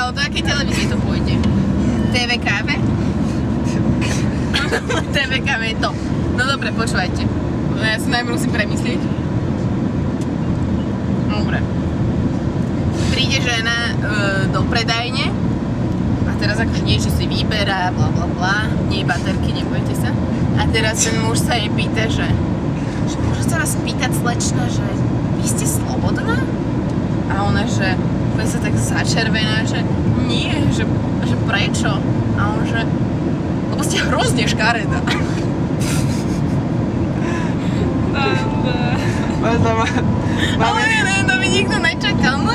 ale do akej televízie to pôjde? TVKV? TVKV je top. No dobre, počúvajte. Ja si najprv musím premyslieť. Dobre. Príde žena do predajne a teraz akože niečo si vyberá, bla bla bla, nie baterky, nebojte sa. A teraz ten muž sa jej pýta, že môže sa vás pýtať, slečna, že vy ste slobodná? A ona, že bude sa tak začervená, že nie, že prečo? A on, že lebo ste hrozne škaredá. Ale ne, to by nikto nečakal, no?